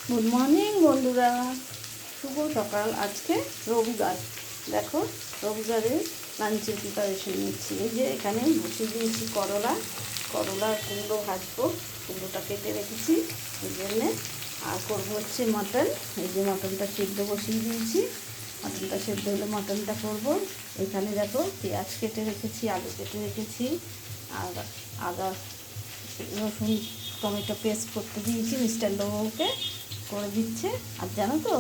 Good morning বন্ধুরা, শুভ সকাল। আজকে রবিবার। দেখো, রবিবারের লাঞ্চের প্রিপারেশন নিচ্ছি। এই যে এখানে বসিয়ে দিয়েছি করলা আর কুমড়ো ভাজবো। কুমড়োটা কেটে রেখেছি এই জন্যে। আর করবো হচ্ছে মটন। এই যে মটনটা সেদ্ধ বসিয়ে দিয়েছি। মটনটা সেদ্ধ হলে মটনটা করবো। এখানে দেখো পেঁয়াজ কেটে রেখেছি, আলু কেটে রেখেছি, আর আদা রসুন টমেটো পেস্ট করতে দিয়েছি। মিস্টার লোকে করে দিচ্ছে। আর জানো তো,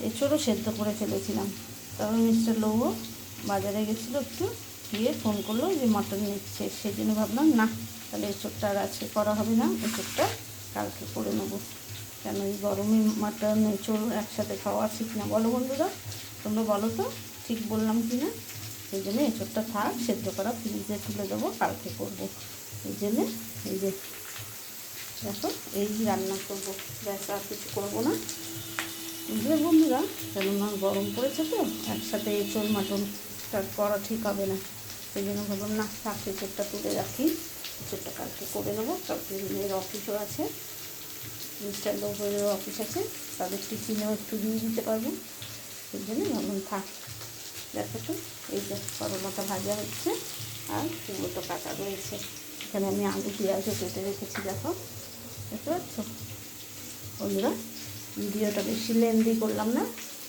এঁচোড়ও সেদ্ধ করে ফেলেছিলাম। তবে মিস্টার লৌহ বাজারে গেছিলো, একটু গিয়ে ফোন করলো যে মটন নিচ্ছে। সেই জন্য ভাবলাম না, তাহলে এঁচোড়টা আর আজকে করা হবে না, এঁচোড়টা কালকে করে নেবো। কেন এই গরমে মটন এঁচোড় একসাথে খাওয়া ঠিক না, বলো বন্ধুরা? তোমরা বলো তো, ঠিক বললাম কি না? সেই জন্য এঁচোড়টা থাক, সেদ্ধ করা ফ্রিজে তুলে দেবো, কালকে করবো। এই জন্যে এই যে দেখো, এই রান্না করবো, ব্যাস আর কিছু করবো না, বুঝলে বন্ধুরা? কেননা গরম পড়েছে তো, একসাথে এঁচোড় মাটনটা করা ঠিক হবে না। সেই জন্য ভাবলাম না, থাক, এঁচোড়টা তুলে রাখি, এঁচোড়টা কালকে করে নেবো। কালকে মেয়ের অফিসও আছে, মিস্টার লোকের অফিস আছে, তাদের টিফিনেও একটু দিয়ে দিতে পারবো। সেই জন্য ভাবলাম থাক। দেখো তো, এই যে করলাটা ভাজা হচ্ছে আর কুমড়োটা কাটা রয়েছে। এখানে আমি আলু পেঁয়াজও কেটে রেখেছি, দেখো, দেখতে পাচ্ছ বন্ধুরা? ভিডিওটা বেশি লেন্দি করলাম না,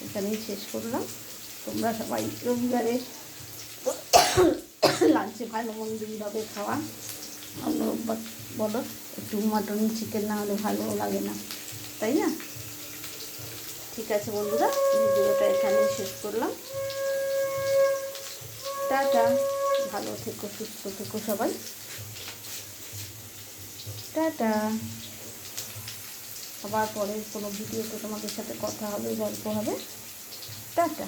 এখানেই শেষ করলাম। তোমরা সবাই রবিবারে লাঞ্চে ভালো মন্দভাবে খাওয়া। আমরা বলো, একটু মাটন চিকেন না হলে ভালো লাগে না, তাই না? ঠিক আছে বন্ধুরা, ভিডিওটা এখানেই শেষ করলাম। টাটা, ভালো থেকো, সুস্থ থেকো সবাই। টাটা। আবার পরে কোনো ভিডিওতে তোমাদের সাথে কথা হবে, গল্প হবে। টাটা।